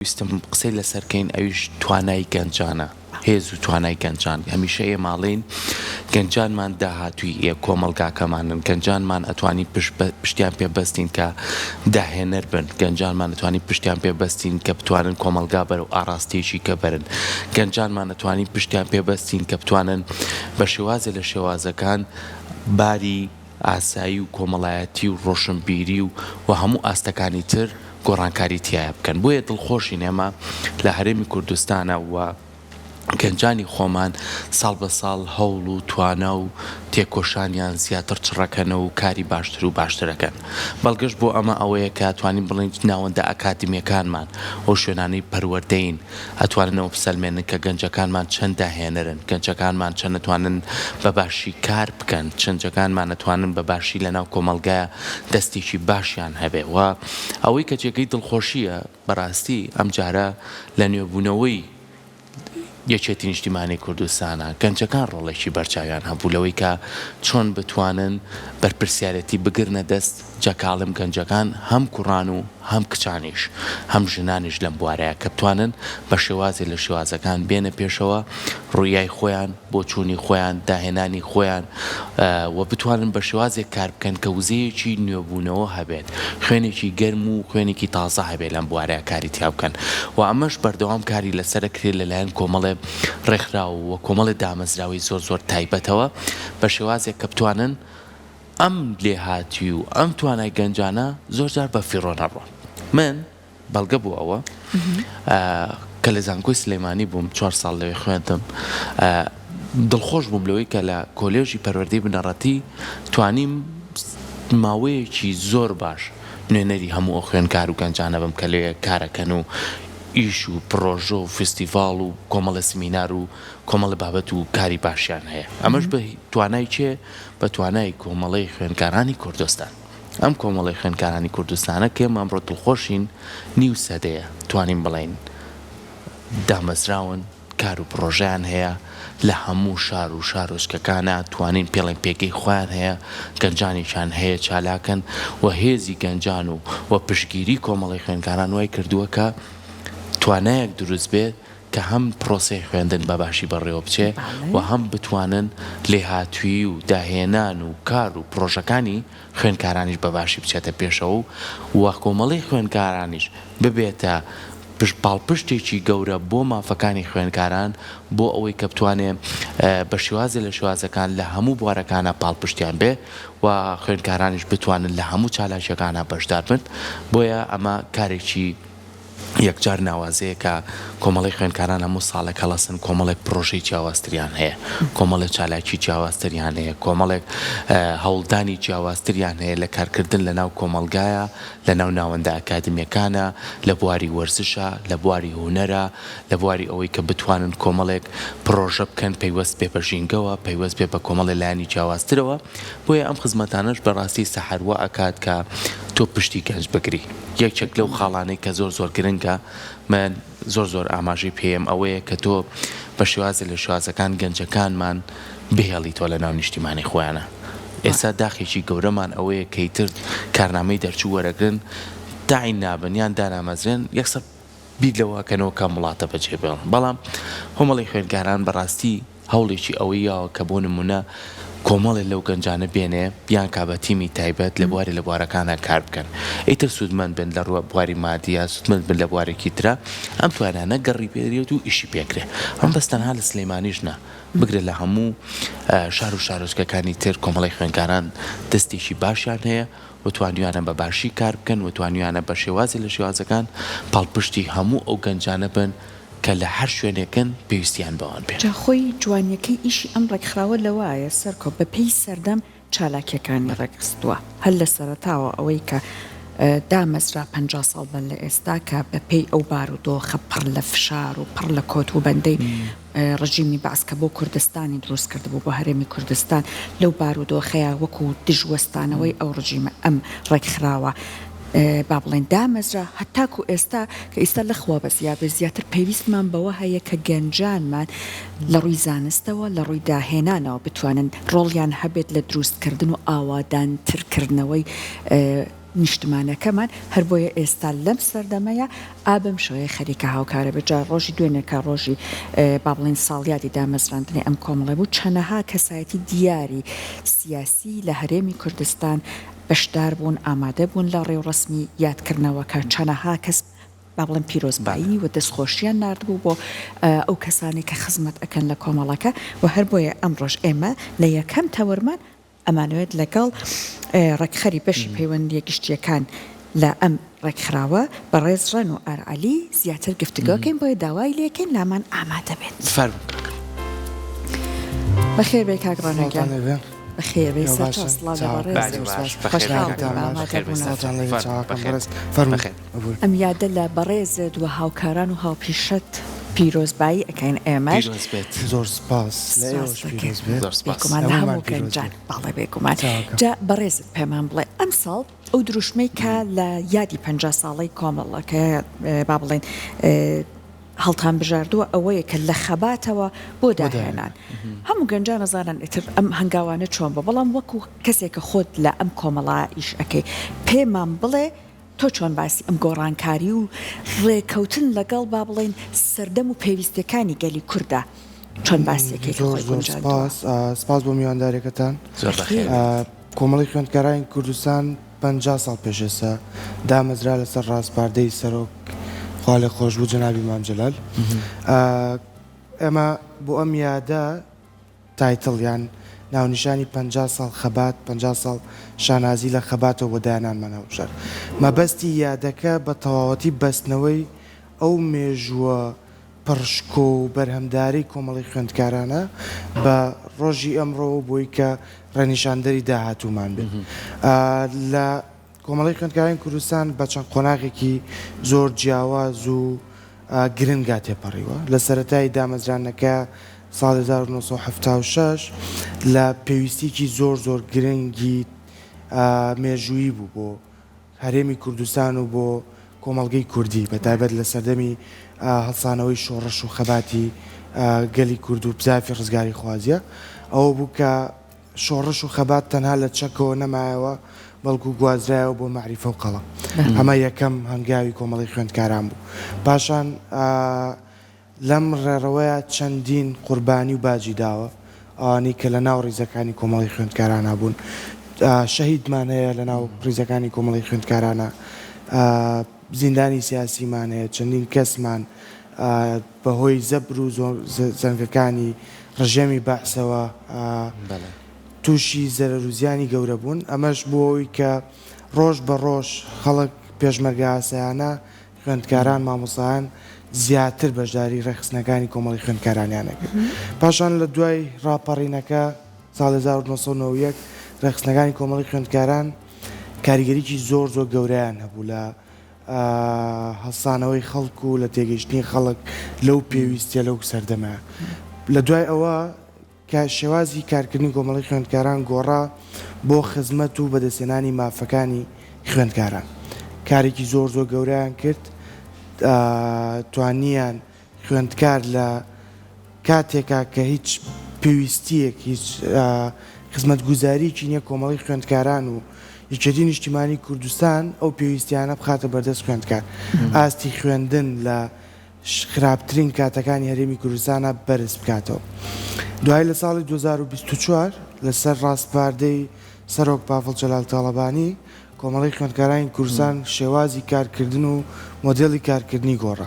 ویستم قسەی لەسەرکەین ئەویش توانای گەنجانە هێز و توانای گەنجان هەمیشە ئێماڵین گەنجانمان داهاتووی کۆمەلگاکەمانن گەنجانمان ئەتوانی پشتیان پێبەستین کە داهێنەر بن گەنجانمان ئەتوانی پشتیان پێبەستین کە بتوانن کۆمەلگا بەرەو ئاراستێکی کە بەرن گەنجانمان ئەتوانی پشتیان پێبەستین کە بتوانن بە شێوازە لە شێوازەکان باری ئاسایی و کۆمەڵایەتی و ڕۆشنبیری و هەموو ئاستەکانی تر گۆڕانکاری تایە بکەن بۆیە دڵخۆشین ئێمە لە هەرێمی کوردستانە و گەنجانی خۆمان ساڵ بە ساڵ هەوڵ و توانە و تێکۆشانیان زیاتر چڕەکەنەوە و کاری باشتر و باشترەکەن بەڵگەشت بۆ ئەمە ئەوەیە کە ئەتوانین بڵین ناوەندە ئەکادمیەکانمان ئەو شوێنانەی پەروەردەین ئەتواننەوە بسەلمێنن کە گەنجەکانمان چەند داهێنەرن گەنجەکانمان چەند ئەتوانن بە باشی کار بکەن چەندەکانمان ئەتوانن بە باشی لەناو کۆمەلگایە دەستێکی باشیان هەبێ و ئەوەی کە جێگەی دڵخۆشیە بەڕاستی ئەم جارە لە نوێبوونەوەی یەکێتی نیشتیمانی کوردستانە گەنجەکان ڕۆڵێکی بەرچاویان هەبوو لەوەی کە چۆن بتوانن بەرپرسیارەتی بگرنە دەست جەکاڵم گەنجەکان هەم کوڕان و هەم کچانیش هەم ژنانیش لەم بوارەیە کە بتوانن بە شێوازی لە شێوازەکان بێنە پێشەوە ڕوویای خۆیان بۆ چوونی خۆیان داهێنانی خۆیان و بتوانن بە شێوازێک کار بکەن کە وزەیەکی نوێبوونەوە هەبێت خوێنێکی گەرم و خوێنێکی تازە هەبێت لەم بوارەیە کاری تیا بکەن و ئەمەش بەردەوام کاری لەسەر کرێت لەلایەن کۆمەڵێ ڕێکخراوە و کۆمەڵی دامەزراوی زۆر تایبەتەوە بە شێوازێک کە بتوانن ئەم لێهاتی و ئەم توانای گەنجانە زۆرجار بە فیڕۆ نەڕۆن من بەڵگە بوو ئەوە کە لە زانکۆی سلەیمانی بووم 4 ساڵ لەوێ خوێندم دڵخۆش بووم لەوەی کە لە کۆلێژی پەروەردەی بنەڕەتی توانیم ماوەیەکی زۆر باش نوێنەری هەموو ئەو خوێنکار و گەنجانە بم کە لێ کارەکەن و ئیش و پرۆژە و فستیڤاڵ و کۆمەڵە سمینار و کۆمەڵە بابەت و کاری باشیان هەیە ئەمەش بە توانای چێ بە توانای کۆمەڵەی خوێنکارانی کوردستان ئەم کۆمەڵی خوێنکارانی کوردستانە کە ئێمە ئەمڕۆ دڵخۆشین نیو سەدەیە توانین بڵین دامەزراون کار و پرۆژەیان هەیە لە هەموو شار و شارۆچکەکانە توانین پێڵێن پێگەی خۆیان هەیە گەنجانیشان هەیە چالاکن و هێزی گەنجان و پشگیری کۆمەڵی خوێنکاران وای کردووە کە توانایەک دروست بێت کە هەم پرۆسی خوێندن بە باشی بەڕێوە بچێ و هەم بتوانن لێهاتووی و داهێنان و کار و پرۆژەکانی خوێنکارانیش بە باشی بچێتە پێشەوە و کۆمەڵی خوێنکارانیش ببێتە پاڵپشتێکی گەورە بۆ مافەکانی خوێنکاران بۆ ئەوەی کە بتوانێ بە شێوازی لە شێوازەکان لە هەموو بوارەکانە پاڵپشتیان بێ و خوێنکارانیش بتوانن لە هەموو چالاشەکانە بەشدار بن بۆیە ئەمە کارێکی یەکجار ناوازەیە کە کۆمەڵی خوێنکاران هەموو ساڵێک هەڵەسن کۆمەڵێک پرۆژەی جیاوازتریان هەیە کۆمەڵێک چالاکی جیاوازتریان هەیە کۆمەڵێک هەوڵدانی جیاوازتریان هەیە لە کارکردن لە ناو کۆمەلگایە لە ناو ناوەندە ئەکادمیەکانە لە بواری وەرزشە لە بواری هونەرە لە بواری ئەوەی کە بتوانن کۆمەڵێک پرۆژە بکەن پەیوەست بێ بە ژینگەوە پەیوەست بێ بە کۆمەڵی لایانی جیاوازترەوە بۆیە ئەم خزمەتانەش بەڕاستی سەحەروە ئەکات کە تۆ پشتی گەنج بگری یەکێک لەو خاڵانەی کە زۆر گرنگە من زۆر ئاماژەی پێم ئەوەیە کە تۆ بە شێوازی لە شێوازەکان گەنجەکانمان بهێڵی تۆ لە ناو نیشتیمانی خۆیانە ئێستا داخێکی گەورەمان ئەوەیە کەیتر کارنامەی دەرچوو وەرەگرن داعی نابنیان دانامەزرێن یەکسەر بیر لەوەکەنەوە کە وڵاتە بەجێ بێڵن بەڵام هەموڵی خوێنکاران بەڕاستی هەوڵێکی ئەوەیەوە کە بۆ نمونە کۆمەڵێک لەو گەنجانە بێنێ بیان کابەتیمی تایبەت لە بواری لە بوارەکانە کار بکەن ئیتر سوودمەند بن لە ڕووە بواری مادیە سوودمەند بن لە بوارێکی ترە ئەم توانانە گەڕی پێدرێت و ئیشی پێکرێ ئەم بەستەنها لە سلەیمانیش نە بگرێت لە هەموو شار و شارۆچکەکانی تر کۆمەڵی خوێنکاران دەستێکی باشیان هەیە و توانیوانە بە باشی کار بکەن و توانیوانە بە شێوازی لە شێوازەکان پاڵپشتی هەموو ئەو گەنجانە بن کە لە هەر شوێنێکن پێویستیان بەوان بێت جاخۆی جوانیەکەی ئیشی ئەم ڕێکخراوە لەوایە سەرکۆ بە پێی سەردەم چالاکیەکانی ڕێکخستووە هەر لە سەرەتاوە ئەوەی کە دامەزرا 50 ساڵ بن لە ئێستا کە بە پێی ئەو بارودۆخە پڕ لە فشار و پڕ لە کۆت و بەندەی ڕژیمی باسکە بۆ کوردستانی دروست کردبوو بۆ هەرێمی کوردستان لەو بارودۆخەیە وەکو دژوەستانەوەی ئەو ڕژیمە ئەم ڕێکخراوە با بڵێن دامەزرا هەتاکو ئێستا کە ئێستا لەخوا بە زیاتر پێویستمان بەوە هەیە کە گەنجانمان لە ڕووی زانستەوە لە ڕووی داهێنانەوە بتوانن ڕۆڵیان هەبێت لە دروستکردن و ئاوادانترکردنەوەی نیشتمانەکەمان هەر بۆیە ئێستا لەم سەردەمەیە ئابم شوەیە خەریکە هاوکارە بجار ڕۆژی دوێنێکە ڕۆژی با بڵین ساڵیادی دامەزراندنی ئەم کۆمەڵە بوو چەنەها کەسایەتی دیاری سیاسی لە هەرێمی کوردستان بەشدار بوون ئامادە بوون لە ڕێوڕسمی یادکردنەوەکە چەنەها کەس با بڵێن پیرۆزبایی و دەستخۆشیان نردبوو بۆ ئەو کەسانی کە خزمەت ئەکەن لە کۆمەڵەکە و هەر بۆیە ئەمڕۆژ ئێمە لە یەکەم تەوەرمان ئەمانوێت لەگەڵ ڕێکخەری بەشی پەیوەندی گشتیەکان لە ئەم ڕێکخراوە بە ڕێزڕەن و ئارعەلی زیاتر گفتگۆکەین بۆیە داوای لێکەین لامان ئامادە بێت بەخێر بێ کاگڕانەگەن بخير بيسا توصل ام ياد لا بريزد وهاو كاران وهاو بيشت پیرۆز بایی ئەکەین ئێمەش زۆر سپاس بێکمان لە هەموو گەنجان باڵێ بێکمان جا بەڕێزت پێمان بڵێ ئەم ساڵ ئەو دروشمەی کە لە یادی 50 ساڵەی کۆمەڵەکە با بڵێن هەڵتان بژاردووە ئەوەیە کە لە خەباتەوە بۆ داهێنان هەموو گەنجان نەزانن ئیتر ئەم هەنگاوانە چۆن بە بەڵام وەکو کەسێکە خۆت لە ئەم کۆمەڵا ئیش ئەەکەی پێمان بڵێ تۆ چۆن باسی ئەم گۆڕانکاری و ڕێکەوتن لەگەڵ با بڵێن سەردەم و پێویستەکانی گەلی کووردا چۆن باسیەکەی سپاس بۆ میواندارێکەکەتان کۆمەڵی خوێندکارانی کوردستان 50 ساڵ پێشێستا دامەزرا لەسەر ڕاستپاردەی سەرۆک خوا لە خۆش بوو جەنابی مام جەلال ئێمە بۆ ئەم یادە تایتڵیان ناونیشانی 50 ساڵ خەبات 50 ساڵ شانازی لە خەباتەوە بۆ دایانانمان هەڵبژار مەبەستی یادەکە بە تەواوەتی بەستنەوەی ئەو مێژووە پڕشکۆ و بەرهەمداری کۆمەڵی خوێندکارانە بە ڕۆژی ئەمڕۆ بۆی کە ڕەنیشاندەری داهاتوومان بێت لە کۆمەڵی خوێندکارانی کوردستان بە چەند قۆناغێکی زۆر جیاواز و گرنگا تێپەڕیوە لە سەرەتای دامەزرانەکە ساڵی 1976 لە پێویستێکی زۆر زۆر گرنگی مێژووی بوو بۆ هەرێمی کوردستان و بۆ کۆمەڵگەی کوردی بە تایبەت لە سەردەمی هەڵسانەوەی شۆڕش و خەباتی گەلی کورد و بزافی ڕزگاری خوازیە ئەوە بوو کە شۆڕش و خەبات تەنها لە چەکەوە نەمایەوە بەڵکو گوازرایەوە بۆ معریفە و قەڵە ئەمە یەکەم هەنگاوی کۆمەڵی خوێندکاران بوو پاشان لەم ڕێڕەوەیە چەندین قوربانی و باجی داوە ئەوانەی کە لە ناو ڕیزەکانی کۆمەڵی خوێندکارانە بوون شەهیدمان هەیە لە ناو ڕیزەکانی کۆمەڵی خوێندکارانە زیندانی سیاسیمان هەیە چەندین کەسمان بەهۆی زەبر و زەنگەکانی ڕژێمی بەعسەوە تووشی زەرەروزیانی گەورە بوون ئەمەش بوو ئەوی کە ڕۆژ بە ڕۆژ خەڵک پێشمەرگە ئاسایانە خوێندکاران مامۆسایان زیاتر بەشداری ڕێخستنەکانی کۆمەڵی خوێندکارانیانەکە پاشان لە دوای ڕاپەڕینەکە ساڵی 1990 ڕێخستنەکانی کۆمەڵی خوێندکاران کاریگەریکی زۆر زۆر گەورەیان هەبوو لە هەڵسانەوەی خەڵک و لە تێگەیشتنی خەڵک لەو پێویستیە لەو سەردەمە لە دوای ئەوە کە شێوازی کارکردنی کۆمەڵی خوێندکاران گۆڕا بۆ خزمەت و بەدەستێنانی مافەکانی خوێندکاران کارێکی زۆر زۆر گەورەیان کرد توانیان خوێندکار لە کاتێکا کە هیچ پێویستیەک هیچ خزمەت گوزاریکی نییە کۆمەڵی خوێندکاران و یەکێتی نیشتیمانی کوردستان ئەو پێویستیانە بخاتە بەردەست خوێندکار ئاستی خوێندن لە خراپترین کاتەکانی هەرێمی کوردستانە بەرز بکاتەوە دوای لە ساڵی 2024 لەسەر ڕاستپاردەی سەرۆک پافڵ جەلال تاڵەبانی کۆمەڵی خوێندکارانی کوردستان شێوازی کارکردن و مۆدێڵی کارکردنی گۆڕە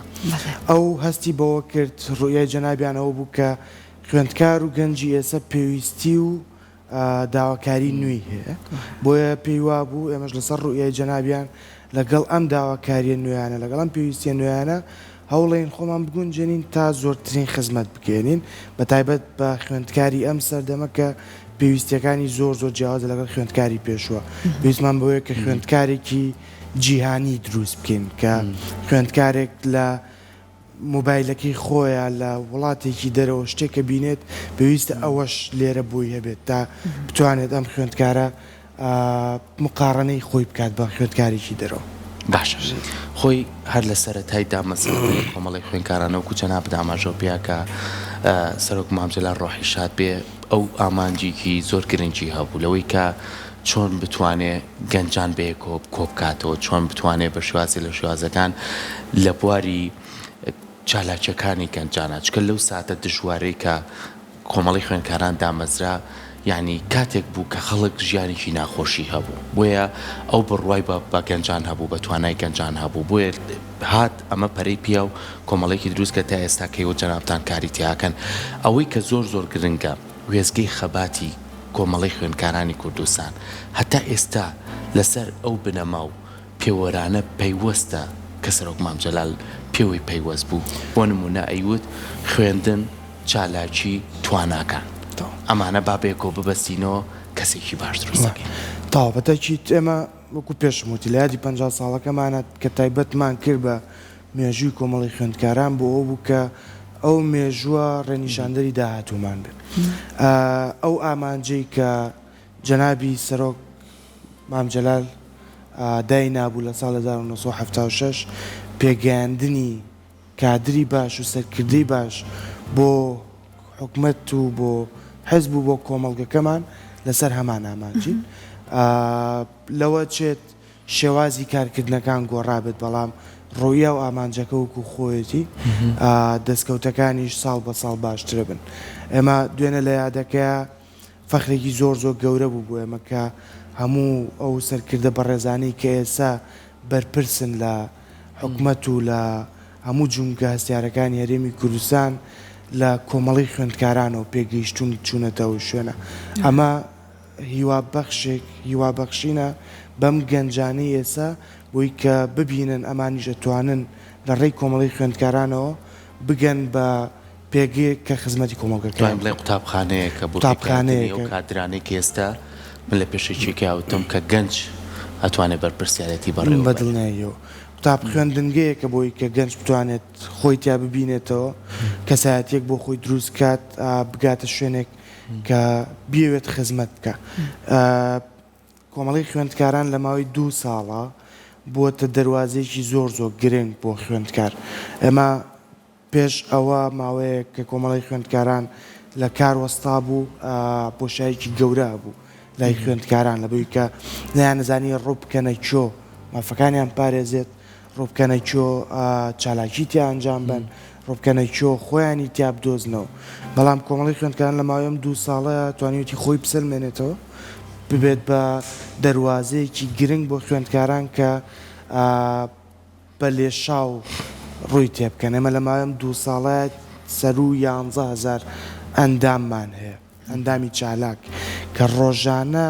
ئەو هەستی بەوە کرد ڕوئیای جەنابیانەوە بوو کە خوێندکار و گەنجی ئێستا پێویستی و داواکاری نوێی هەیە بۆیە پێیوا بوو ئێمەش لەسەر ڕوئیای جەنابیان لەگەڵ ئەم داواکاریە نوێیانە لەگەڵ ئەم پێویستیە نوێیانە هەوڵێن خۆمان بگونجێنین تا زۆرترین خزمەت بکێنین بە تایبەت بە خوێندکاری ئەم سەردەمە کە پێویستیەکانی زۆر زۆر جیاوازە لەگەڵ خوێندکاری پێشووە پێویستمان بەوەیە کە خوێندکارێکی جیهانی دروست بکەین کە خوێندکارێک لە مۆبایلەکەی خۆیان لە وڵاتێکی دەرەوە شتێکە بینێت پێویستە ئەوەش لێرە بووی هەبێت تا بتوانێت ئەم خوێندکارە مقارنەی خۆی بکات بە خوێندکارێکی دەرەوە باشە خۆی هەر لە سەرەتای دامەزرانی کۆمەڵی خوێندکارانە وەکو جەناب داماژەوە پیاکە سەرۆک مام جەلال ڕۆحی شاد بێ ئەو ئامانجێکی زۆر گرنگی هەبوو لەوەی کە چۆن بتوانێت گەنجان بەیەکۆ کۆبکاتەوە، چۆن بتوانێت بە شێوازی لە شێوازەکان لە بواری چالاکیەکانی گەنجانە، چکە لەو ساتە دژوارەی کە کۆمەڵی خوێندکاران دامەزرا، یعنی کاتێک بوو کە خەڵک ژیانێکی ناخۆشی هەبوو، بۆیە ئەو بڕوای بە گەنجان هەبوو، بە توانای گەنجان هەبوو، بۆیە هات ئەمە پەرەی پیا و کۆمەڵێکی دروست کە تا ئێستا کەیوە جەنابتان کاری تیاکەن. ئەوەی کە زۆر زۆر گرنگە وێزگەی خەباتی کۆمەڵی خوێندکارانی کوردستان هەتا ئێستا لەسەر ئەو بنەما و پێوەرانە پەیوەستە کە سەرۆک مام جەلال پێوەی پەیوەست بوو. بۆ نمونە ئەیوت خوێندن چالاکی تواناکان، ئەمانە بابێکۆ ببەستینەوە کەسێکی باش دروستەکەین. تاوبەتەکی ئێمە وەکو پێشموتی لە یادی 50 ساڵەکەمانە کە تایبەتمان کرد بە مێژووی کۆمەڵی خوێندکاران بۆ ئەو بوو کە ئەو مێژووە ڕێنیشاندەری داهاتوومان بێت. ئەو ئامانجەی کە جەنابی سەرۆک مام جەلال دای نابوو لە ساڵ 1976 پێگەیاندنی کادری باش و سەرکردەی باش بۆ حکومەت و بۆ حزب و بۆ کۆمەڵگەکەمان لەسەر هەمان ئامانجین. لەوە چێت شێوازی کارکردنەکان گۆڕابێت، بەڵام ڕۆیە و ئامانجەکە وەکو خۆیەتی دەستکەوتەکانیش ساڵ بە ساڵ باشترە بن. ئێمە دوێنە لە یادەکەیە فەخرێکی زۆر زۆر گەورە بوو بۆ ئێمە کە هەموو ئەو سەرکردە بەڕێزانەی کە ئێستا بەرپرسن لە حکومەت و لە هەموو جونگە هەستیارەکانی هەرێمی کوردستان لە کۆمەڵی خوێندکارانەوە پێگەیشتون چوونەتەوە شوێنە. ئەمە هیوابەخشینە بەم گەنجانەی ئێستا بۆی کە ببینن ئەمانیش دەتوانن لە ڕێی کۆمەڵی خوێندکارانەوە بگەن بە پێگەیەک کە خزمەتی کۆمەڵگەکان بڵێ قوتابخانەیە کە بۆ کادرانەی کە ئێستا من لە پێشێکێکی هاوتم کە گەنج ئەتوانێت بەرپرسیارەتی بەڕێوە بەدڵنیەوە قوتاب خوێندنگەیەکە بۆی کە گەنج بتوانێت خۆی تیا ببینێتەوە، کەسایەتێک بۆ خۆی دروست کات بگاتە شوێنێک کە بیاوێت خزمەت بکە. کۆمەڵی خوێندکاران لە ماوەی 2 ساڵە بووەتە دەواازەیەکی زۆر زۆر گرنگ بۆ خوێندکار. ئێمە پێش ئەوە ماوەیە کە کۆمەڵی خوێندکاران لە کار وەستا بوو، بۆشایەکی گەورە بوو لای خوێندکاران لەبووی کە نەیانزانی ڕووبکەنە چۆ مافەکانیان پارێزێت، ڕووبکەنە چۆ چالاکی تیا ئەنجام بن، ڕووبکەنە چۆ خۆیانی تیا بدۆزنەوە. بەڵام کۆمەڵی خوێندکاران لە ماوەیەم 2 ساڵەیە توانیوتی خۆی بسلمێنێتەوە ببێت بە دەواازەیەکی گرنگ بۆ خوێندکاران کە بە لێشاو ڕووی تێبکەن. ئێمە لە ماوەیەم 2 ساڵەیە سەر و 11,000 ئەنداممان هەیە، ئەندامی چالاک کە ڕۆژانە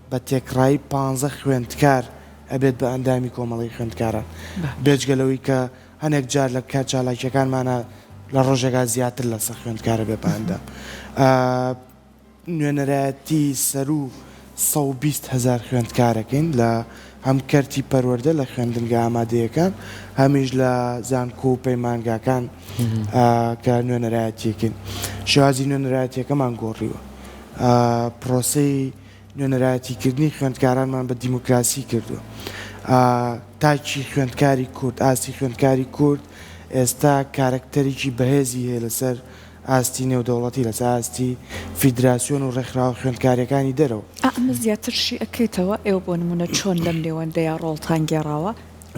بە تێکڕایی 15 خوێندکار ئەبێت بە ئەندامی کۆمەڵی خوێندکاران، بێجگەلەوەی کە هەنێک جار لە کات چالاکیەکانمانە لە ڕۆژێکا زیاتر لە سەر خوێندکارە بێ بە ئەندام. نوێنەرایەتی سەر و 120,000 خوێندکارەکەین لە هەم کەرتی پەروەردە لە خوێندنگە ئامادەیەکان، هەمیش لە زانکۆ و پەیمانگاکان کە نوێنەرایەتیەکەین. شێوازی نوێنەرایەتیەکەمان گۆڕیوە، پرۆسەی نوێنەرایەتیکردنی خوێندکارانمان بە دیموکراسی کردووە. تاکی خوێندکاری کورد، ئاستی خوێندکاری کورد ئێستا کارکتەرێکی بەهێزی هەیە لەسەر ئاستی نێودەوڵەتی، لەسەر ئاستی فیدراسیۆن و ڕێکخراوە خوێندکاریەکانی دەرەوە. ئەمە زیاترشی ئەکەیتەوە ئێوە بۆ نمونە چۆن لەم نێوەندەیە ڕۆڵتان گێڕاوە؟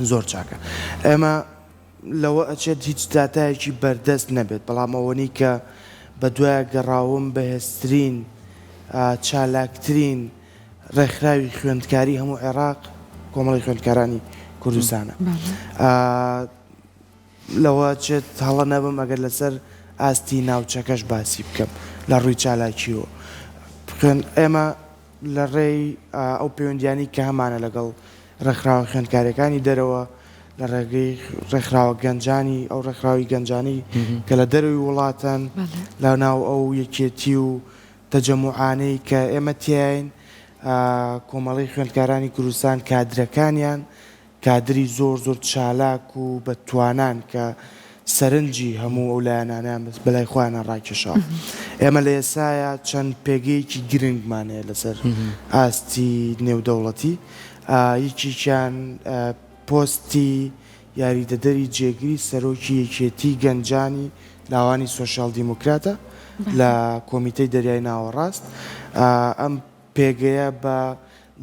زۆر چاکە. ئێمە لەوە ئەچێت هیچ داتایەکی بەردەست نەبێت، بەڵام ئەوەنی کە بە دوایە گەڕاوم بەهێزترین چالاکترین ڕێکخراوی خوێندکاری هەموو عێراق کۆمەڵی خوێندکارانی کوردستانە. لەوە چێت هەڵە نەبم ئەگەر لەسەر ئاستی ناوچەکەش باسی بکەم لە ڕووی چالاکیەوە. ئێمە لە ڕێی ئەو پەیوەندیانی کە هەمانە لەگەڵ ڕێکخراوە خوێندکاریەکانی دەرەوە، لە ڕێگەی ڕێکخراوە گەنجانی ئەو ڕێکخراوی گەنجانی کە لە دەروی وڵاتان لە ناو ئەو یەکێتی و تەجەموعانەی کە ئێمە تیاین، کۆمەڵی خوێندکارانی کوردستان کادرەکانیان کادری زۆر زۆر چالاک و بەتوانان کە سەرنجی هەموو ئەو لایەنانیان بەلای خۆیانە ڕاکێشاوە. ئێمە لە ئێسایە چەند پێگەیەکی گرنگمان هەیە لەسەر ئاستی نێودەوڵەتی. یەکێکیان پۆستی یاریدەدەری جێگیری سەرۆکی یەکێتی گەنجانی لاوانی سۆشیال دیموکراتە لە کۆمیتەی دەریای ناوەڕاست. ئەم پێگەیە بە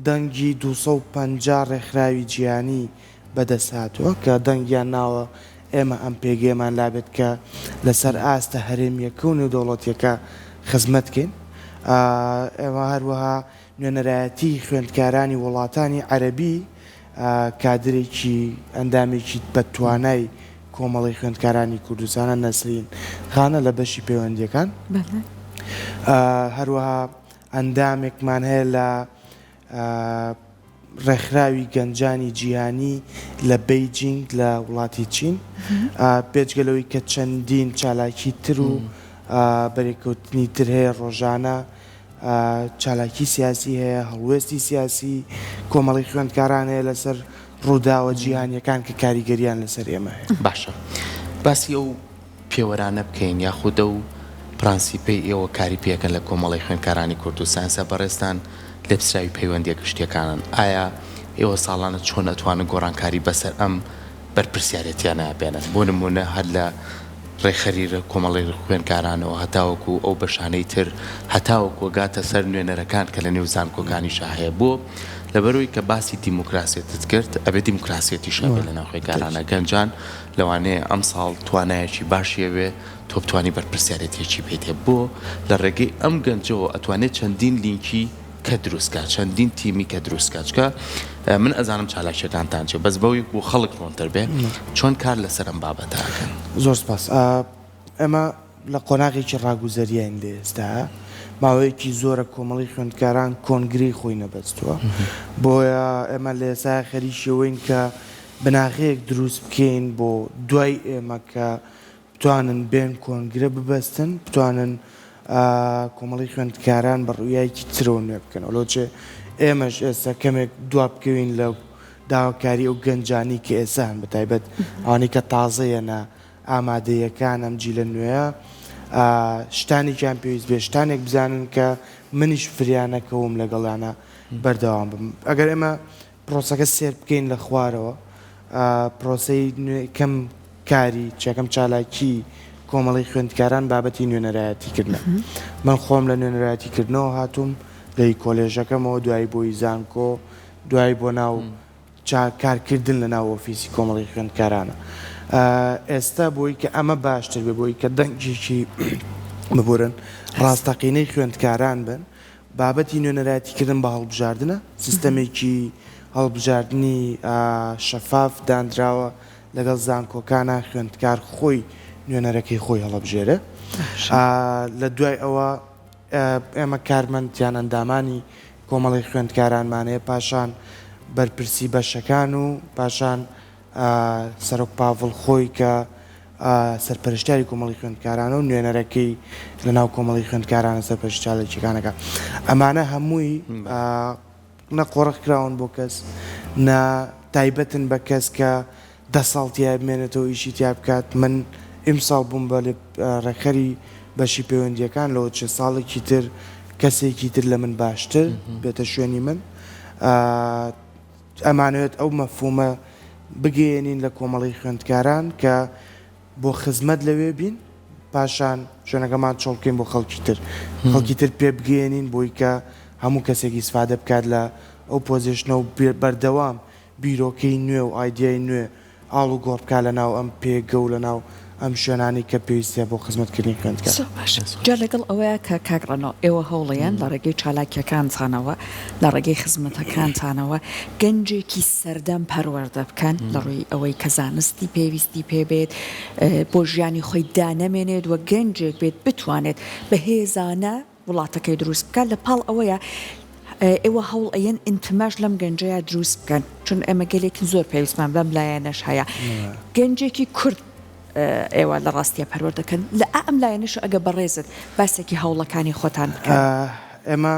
دەنگی 250 ڕێکخراوی جیهانی بەدەسهاتووە کە دەنگیان ناوە ئێمە ئەم پێگەیمان لابێت کە لەسەر ئاستە هەرێمیەکە و نێودەوڵەتیەکە خزمەتکەین. ئێمە هەروەها نوێنەرایەتی خوێندکارانی وڵاتانی عەرەبی کادرێکی ئەندامێکی بەتوانای کۆمەڵی خوێندکارانی کوردستانە نەسرین خانە لە بەشی پەیوەندیەکان. هەروەها ئەندامێکمان هەیە لە ڕێکخراوی گەنجانی جیهانی لە بەیجینگ لە وڵاتی چین، پێچگەلەوەی کە چەندین چالاکی تر و بەرێکەوتنی تر هەیە ڕۆژانە، چالاکی سیاسی هەیە، هەڵوێستی سیاسی کۆمەڵی خوێندکاران هەیە لەسەر ڕووداوە جیهانیەکان کە کاریگەریان لەسەر ئێمە هەیە. باشە باسی ئەو پێوەرانە بکەین یاخودە و پرانسیپەی ئێوە کاری پێکەن لە کۆمەڵی خوێندکارانی کوردستان سە بەڕێستان لێپسراوی پەیوەندیەک شتێکانن. ئایا ئێوە ساڵانە چۆن ئەتوانن گۆڕانکاری بەسەر ئەم بەرپرسیارەتیان نابێنن؟ بۆ نمونە هەر لە ڕێخەریرە کۆمەڵی خوێندکارانەوە هەتاوەکو ئەو بەشانەی تر هەتاوەکو گاتە سەر نوێنەرەکان کە لە نێو زانکۆکانی شاهەیە. بۆ لەبەرەوەی کە باسی دیموکراسێتت کرد ئەبێ دیموکراسێتی شەبێت لە ناو خوێندکارانە گەنجان لەوانەیە ئەم ساڵ توانایەکی باشیەوێ تۆ بتوانی بەرپرسیارەتێکی پێێ بۆ لە ڕێگەی ئەم گەنجەوە ئەتوانێت چەندین لینکی کە دروستکە چەندین تیمی کە دروستکەچکە من ئەزانم چالاکیەکانتان چێ بەس بەوەی بۆ خەڵک ڕۆنتر بێ چۆن کار لەسەر ئەم بابەتەکەن. زۆر سپاس. ئەمە لە قۆناغێکی ڕاگوزەریان لێ ئێستا ماوەیەکی زۆرە کۆمەڵی خوێندکاران کۆنگری خۆی نەبەستووە، بۆیە ئێمە لە ئێستا خەریکیەوەین کە بناغەیەک دروست بکەین بۆ دوای ئێمە کە بتوانن بێن کۆنگرە ببەستن، بتوانن کۆمەڵی خوێندکاران بە ڕوویایکی ترەوە نوێ بکەن. ئەوڵۆچێ ئێمەش ئێستا کەمێک دوا بکەوین لە داواکاری ئەو گەنجانی کە ئێسان بە تایبەت ئەوانەی کە تازەیەنە ئامادەیەکان ئەم جیلە نوێیە شتانێکیان پێویست بێ شتانێک بزانن کە منیش فریانەکەوم لەگەڵانە بەردەوام بم. ئەگەر ئێمە پرۆسەکە سێر بکەین لە خوارەوە پرۆسەی کەم کاری چەکەم چالاکی کۆمەڵی خوێندکاران بابەتی نوێنەرایەتیکردنە. من خۆم لە نوێنەرایەتیکردنەوە هاتووم لەی کۆلێژەکەمەوە دوای بۆی زانکۆ دوای بۆ ناو کارکردن لە ناو ئۆفیسی کۆمەڵی خوێندکارانە. ئێستا بۆی کە ئەمە باشتر بێ بۆی کە دەنگێکی ببورن ڕاستەقینەی خوێندکاران بن بابەتی نوێنەرایەتیکردن بە هەڵبژاردنە سیستەمێکی هەڵبژاردننی شەفاف دانراوە لەگەڵ زانکۆکانە خوێندکار خۆی نوێنەرەکەی خۆی هەڵەبژێرە. لە دوای ئەوە ئێمە کارمەندیان ئەندامانی کۆمەڵی خوێندکارانمانەیە پاشان بەرپرسی بەشەکان و پاشان سەرۆک پاڤڵ خۆی کە سەرپەرشتیاری کۆمەڵی خوێندکارانە و نوێنەرەکەی لە ناو کۆمەڵی خوێندکارانە سەرپەرشتیارێکەکانەکە ئەمانە هەمووی نەقۆڕق کراون بۆ کەس نە تایبەتن بە کەس کە 10 ساڵ تیا بمێنێتەوە ئیشی تیا بکات. من ئیمساڵ بووم بە ڕێکخەری بەشی پەیوەندیەکان لەوە چه ساڵێکی تر کەسێکی تر لە من باشتر بێتە شوێنی من. ئەمانوێت ئەو مەفهومە بگەێنین لە کۆمەڵی خوێندکاران کە بۆ خزمەت لەوێ بین پاشان شوێنەکەمان چۆڵکەین بۆ خەڵکی تر پێ بگەێنین بۆی کە هەموو کەسێکی سفادە بکات لە ئەو پۆزیشنە و بەردەوام بیرۆکەی نوێ و ئایدیای نوێ ئاڵ و گۆڕبکە لە ناو ئەم پێگە و لە ناو ئەم شوێنانی کە پێویستە بۆ خزمەتکردنی خوێندکار. جا لەگەڵ ئەوەیە کە کاگڕەنەوە ئێوە هەوڵەیەن لە ڕێگەی چالاکیەکانتانەوە لە ڕێگەی خزمەتەکانتانەوە گەنجێکی سەردەم پەروەردە بکەن لە ڕووی ئەوەی کە زانستی پێویستی پێبێت بۆ ژیانی خۆی دانەمێنێت وە گەنجێک بێت بتوانێت بە هێزانە وڵاتەکەی دروست بکات. لە پاڵ ئەوەیە ئێوە هەوڵ ئەیەن ئینتماش لەم گەنجەیە دروست بکەن چون ئێمە گەلێکی زۆر پێویستمان بەم لایەنەش هەیە گەنجێکی کورد ئێوە لە ڕاستیە پەروەەر دەکەن لە ئەم لایەنش ئەگە بەڕێزت باسێکی هەوڵەکانی خۆتان بکەن. ئێمە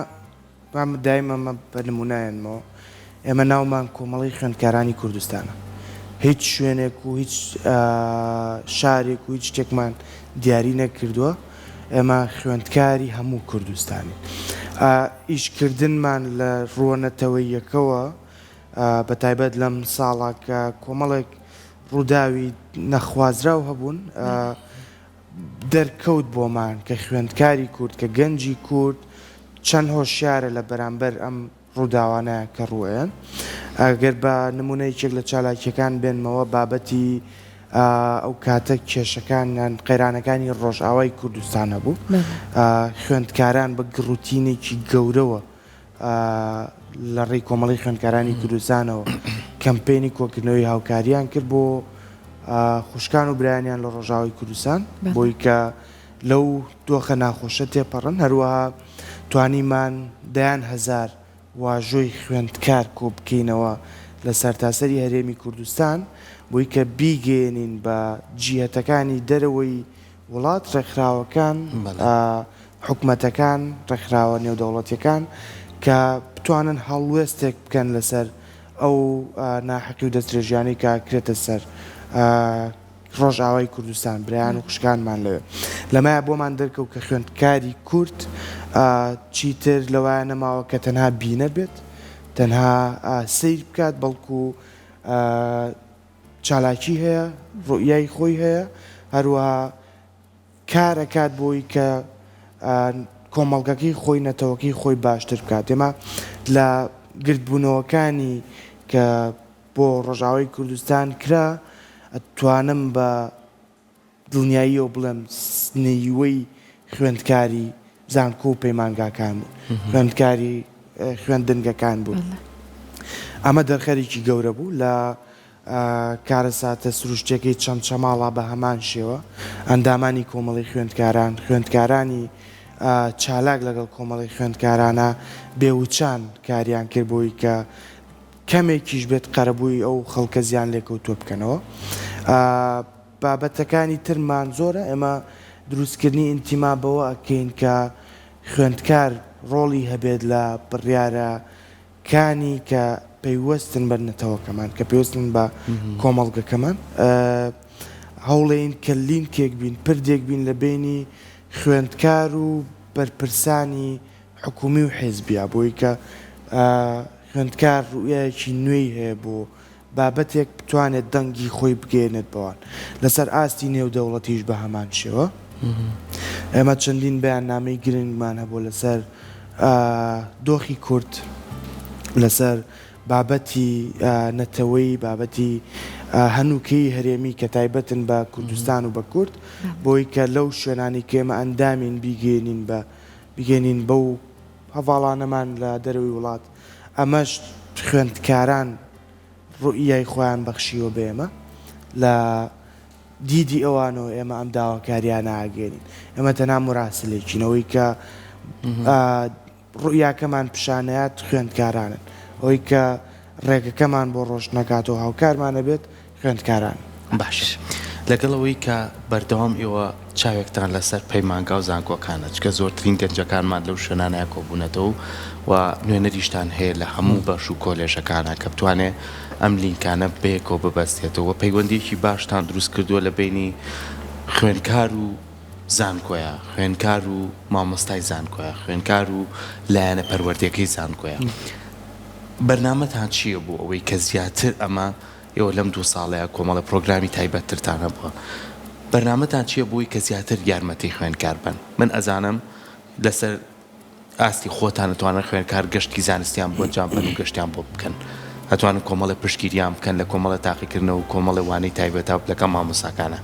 دایمەمە بە نمونایەنەوە ئێمە ناومان کۆمەڵی خوێندکارانی کوردستانە هیچ شوێنێک و هیچ شارێک و هیچ شتێکمان دیاری نەکردووە. ئێمە خوێندکاری هەموو کوردستانی ئیشکردنمان لە ڕوونەتەوەیەکەوە بە تایبەت لەم ساڵا کە کۆمەڵێک ڕووداوی نەخوازراو هەبوون دەرکەوت بۆمان کە خوێندکاری کورد کە گەنجی کورد چەند هۆشیارە لە بەرامبەر ئەم ڕووداوانەیە کە ڕوێن ئەگەر بە نمونەیەکێک لە چالاکیەکان بێنمەوە بابەتی ئەو کاتە کێشەکانیان قەیرانەکانی ڕۆژئاوای کوردستان هەبوو خوێندکاران بە گڕوتینێکی گەورەوە لە ڕێی کۆمەڵی خوێندکارانی کوردستانەوە کەمپێنی کۆکردنەوەی هاوکاریان کرد بۆ خوشکان و برایانیان لە ڕۆژاوی کوردستان بۆی کە لەو دۆخە ناخۆشە تێپەڕن هەروەها توانیمان دەیان هەزار واژۆی خوێندکار کۆ بکەینەوە لە سەرتاسەری هەرێمی کوردستان بۆی کە بیگەێنین بە جیهەتەکانی دەرەوەی وڵات ڕێکخراوەکان حکومەتەکان ڕێکخراوە نێودەوڵەتیەکان کە بتوانن هەڵوێستێک بکەن لەسەر ئەو ناحەقی و دەستدرێژیانەی کە کرێتە سەر ڕۆژئاوای کوردستان برایان و خوشکانمان لەوێ لەمایە بۆمان دەرکەوت کە خوێندکاری کورد چیتر لەوایە نەماوە کە تەنها بینە بێت تەنها سیر بکات بەڵکو چالاکی هەیە ڕوئیای خۆی هەیە هەروەها کارەکات بۆی کە کۆمەڵگەکەی خۆی نەتەوەکەی خۆی باشتر بکات ئێمە لە گردبوونەوەکانی کە بۆ ڕۆژاوای کوردستان کرا ئەتوانم بە دڵنیاییەوە بڵێم نەیوەی خوێندکاری زانکۆ و پەیمانگاکان بوو خوێندکاری خوێندنگەکان بوون ئەمە دەرخەرێکی گەورە بوو لە کارەساتە سروشتەکەی چەند چەماڵا بە هەمان شێوە ئەندامانی کۆمەڵی خوێندکارانی چالاک لەگەڵ کۆمەڵی خوێندکارانە بێوچان کاریان کرد بۆی کە کەمێکیش بێت قەرەبووی ئەو خەڵکە زیان لێکەوتوە بکەنەوە بابەتەکانی ترمان زۆرە ئێمە دروستکردنی ئینتیما بەوە ئەکەین کە خوێندکار ڕۆڵی هەبێت لە بڕیارەکانی کە پەیوەستن بە نەتەوەکەمان کە پێوەستن بە کۆمەڵگەکەمان هەوڵێن کە لینکێک بین پردێک بین لە بینی خوێندکار و بەرپرسانی حکومی و حیزبیە بۆی کە خوێندکار ڕوئیەکی نوێی هەیە بۆ بابەتێک بتوانێت دەنگی خۆی بگەێنێت بەوان لەسەر ئاستی نێودەوڵەتیش بە هەمان شێوە ئێمە چەندین بەیاننامەی گرنگمان هەبوو لەسەر دۆخی کورد لەسەر بابەتی نەتەوەی بابەتی هەنووکەی هەرێمی کە تایبەتن بە کوردستان و بە کورد بۆی کە لەو شوێنانی کێمە ئەندامین بگەێنین بەو هەواڵانەمان لە دەروی وڵات ئەمەش خوێندکاران ڕوئیای خۆیان بەخشیوە بێمە لە دیدی ئەوانەوە ئێمە ئەم داواکاریان ئاگەێنین ئێمە تەنها مراسلێکینەوەی کە ڕوئیاکەمان پیشانەیات خوێندکارانن ئەوەی کە ڕێگەکەمان بۆ ڕۆژ نەکاتەوە هاوکارمانە بێت خوێندکاران باش لەگەڵەوەی کە بەردەوام ئێوە چاوێکتان لەسەر پەیمانگا و زانکۆکانە چکە زۆرترین گەنجەکانمان لەو شوێنانەیە کۆبوونەتەوە و نوێنەریشتان هەیە لە هەموو بەش و کۆلێژەکانە کە بتوانێت ئەم لینکانە بەیەکەوە ببەستێتەوە پەیوەندیەکی باشتان دروست کردووە لە بینی خوێندکار و زانکۆیە خوێندکار و مامۆستای زانکۆیە خوێندکار و لایەنە پەروەردەکەی زانکۆیە بەرنامەتان چییە بوو ئەوەی کە زیاتر ئەمە ئێوە لەم 2 ساڵەیە کۆمەڵە پرۆگرامی تایبەتترتانە بووە بەرنامەتان چییە بووی کە زیاتر یارمەتی خوێندکار بن من ئەزانم لەسەر ئاستی خۆتان دەتوانن خوێندکار گەشتی زانستیان بۆ جام بن و گەشتیان بۆ بکەن هەتوانن کۆمەڵە پشتگیریان بکەن لە کۆمەڵە تاقیکردنەوە و کۆمەڵە وانەی تایبەتە لەکە مامۆساکانە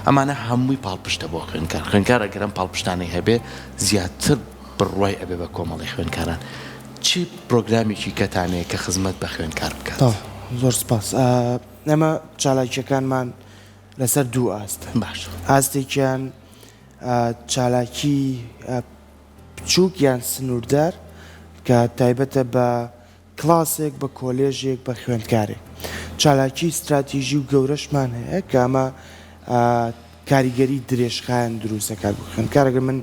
ئەمانە هەمووی پاڵپشتە بۆ خوێندکار ئەگەرم پاڵپشتانەی هەبێ زیاتر بڕوای ئەبێ بە کۆمەڵی خوێندکاران چی پرۆگرامێکی کەتانەیە کە خزمەت بە خوێندکار بکات زۆر سپاس ئەمە چالاکیەکانمان لەسەر 2 ئاستە باش ئاستێکیان چالاکی بچووک یان سنووردار کە تایبەتە بە کلاسێک بە کۆلێژێک بە خوێندکارێک چالاکی استراتیژی و گەورەشمان هەیە کە ئەمە کاریگەری درێژخایەن دروستەکات بۆ خوێندکارەگە من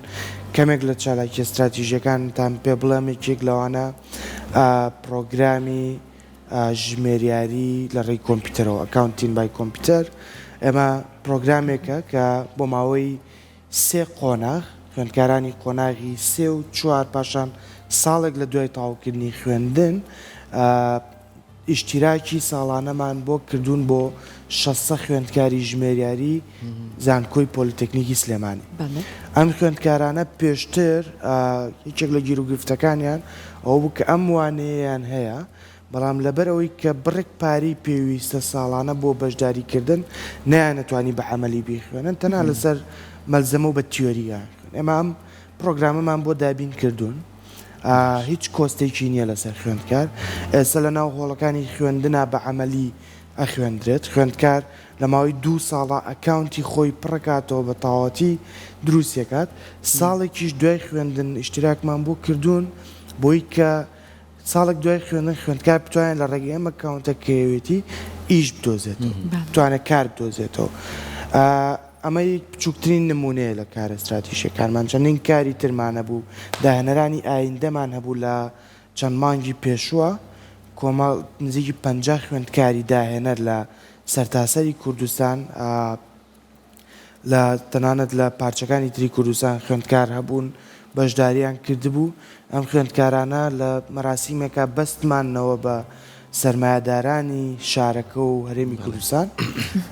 کەمێک لە چالاکی استراتیژیەکانتان پێ بڵێم یەکێک لەوانە پرۆگرامی ژمێریاری لە ڕێی کۆمپیوتەرەوە ئەکاونتین بای کۆمپیوتەر ئێمە پرۆگرامێکە کە بۆ ماوەی 3 قۆناغ خوێندکارانی قۆناغی 3 و 4 پاشان ساڵێک لە دوای تاوکردنی خوێندن ئیشتیراکی ساڵانەمان بۆ کردوون بۆ شەسە خوێندکاری ژمێریاری زانکۆی پۆلیتەکنیکی سلێمانی. ئەم خوێندکارانە پێشتر هیچێک لە گیرروگرفتەکانیان ئەو بوو کە ئەم وانەیەیان هەیە، بەڵام لەبەرەوەی کە بڕێک پاری پێویستە ساڵانە بۆ بەشداریکردن نەیانەتوانی بە عەمەلی بیخوێنن، تەنها لەسەر مەلزەمە و بە تیۆریان. ئێمە ئەم پرۆگرامەمان بۆ دابین کردوون، هیچ کۆستێکی نییە لەسەر خوێندکار. ئێستا لە ناو هۆڵەکانی خوێندنا بە عەمەلی ئەخوێندرێت. خوێندکار لە ماوەی 2 ساڵە ئەکاونتی خۆی پڕکاتەوە بە تەواوەتی دروستیەکات. ساڵێکیش دوای خوێندن ئیشتراکمان بۆ کردوون بۆی کە ساڵێک دوای خوێندن خوێندکار بتوانێت لە ڕێگەی ئەم ئەکاونتە کەوێتی ئیش بدۆزێتەوە، بتوانێت کار بدۆزێتەوە. ئەمە بچووکترین نمونەیە لە کارە استراتیژیەکانمان. چەندین کاری ترمانە بوو، داهێنەرانی ئایندەمان هەبوو لە چەند مانگی پێشووە، کۆمەڵ نزیکی 50 خوێندکاری داهێنەر لە سەرتاسەری کوردستان، لە تەنانەت لە پارچەکانی تری کوردستان خوێندکار هەبوون، بەشداریان کردبوو. ئەم خوێندکارانە لە مەراسیمێکە بەستمانەوە بە سەرمایه‌دارانی شارەکە و هەرێمی کوردستان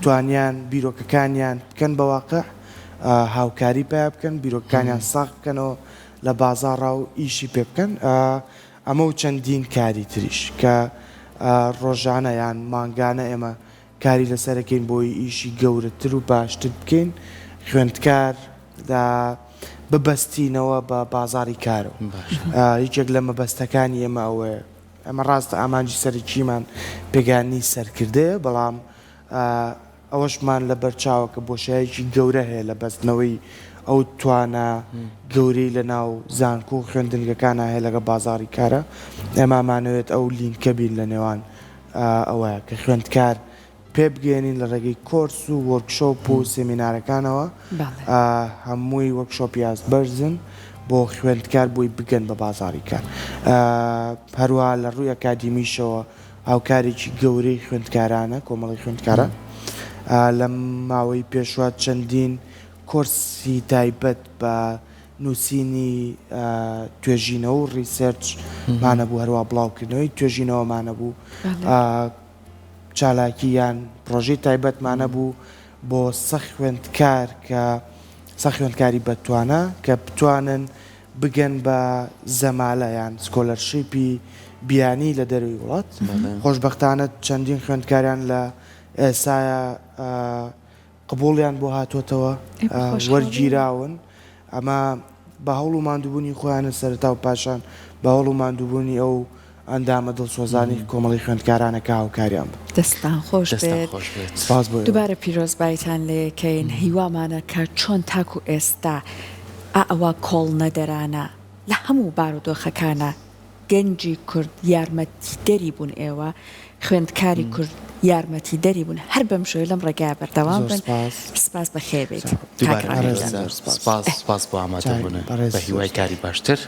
توانیان بیرۆکەکانیان بکەن بە واقع، هاوکاری پێ بکەن، بیرۆکەکانیان ساغ بکەنەوە لە بازاڕا و ئیشی پێ بکەن. ئەمە و چەندین کاری تریش کە ڕۆژانە یان مانگانە ئێمە کاری لەسەرەکەین بۆی ئیشی گەورەتر و باشتر بکەین، خوێندکار ببەستینەوە بە بازاری کارەوە. هیچێک لە مەبەستەکانی ئێمە ئەوەیە. ئەمە ڕاستە ئامانجی سەرکیمان پێگانی سەرکردەیە، بەڵام ئەوەشمان لە بەرچاوە کە بۆشایەکی گەورە هەیە لە بەستنەوەی ئەو توانە گەورەی لە ناو زانکۆ و خوێندنگەکانە هەیە لەگە بازاری کارە. ئێمامانەوێت ئەو لینکە بین لە نێوان ئەوەیە کە خوێندکار پێ بگەێنین لە ڕێگەی کۆرس و وەرکشۆپ و سێمینارەکانەوە، هەمووی وەرکشۆپی بەرزن بۆ خوێندکار بۆی بگەن بە بازاری کار. هەروە لە ڕووی ئەکادیمیشەوە هاوکارێکی گەورەی خوێندکارانە، کۆمەڵی خوێندکارە لە ماوەی پێشوە چەندین کۆرسی تایبەت بە نووسینی توێژینەوە و ریسێرچمانە بوو، هەروە بڵاوکردنەوەی توێژینەوەمانە بوو، چالاکییان پرۆژەی تایبەتمانە بوو بۆ سە خوێندکار کە سە خوێندکاری بەتوانە کە بتوانن بگەن بە زەمالەیان سکۆلەرشیپی بیانی لە دەروی وڵات. خۆشبەختانە چەندین خوێندکاریان لە ئێسایە قبوڵیان بۆ هاتوۆتەوە، وەرگیراون. ئەمە بە هەوڵ و ماندووبوونی خۆیانە سەرەتا و پاشان بە هەوڵ و ماندووبوونی ئەو ئەندامە دڵسۆزانی کۆمەڵی خوێندکارانەکە هاوکاریان بوو. دەستان خۆش بێت. دووبارە پیرۆزبایتان لێکەین. هیوامانە کە چۆن تاکو ئێستا ئەوە کۆڵ نەدەرانە لە هەموو بارودۆخەکانە گەنجی کورد یارمەتی دەری بوون، ئێوە خوێندکاری کورد یارمەتی دەری بوون. هەر بەم شوێ لەم ڕێگای بەردەوام بن. سپاس بەخێر بێت. سپاس بۆ ئامادەبوون بە هیوای کاری باشتر.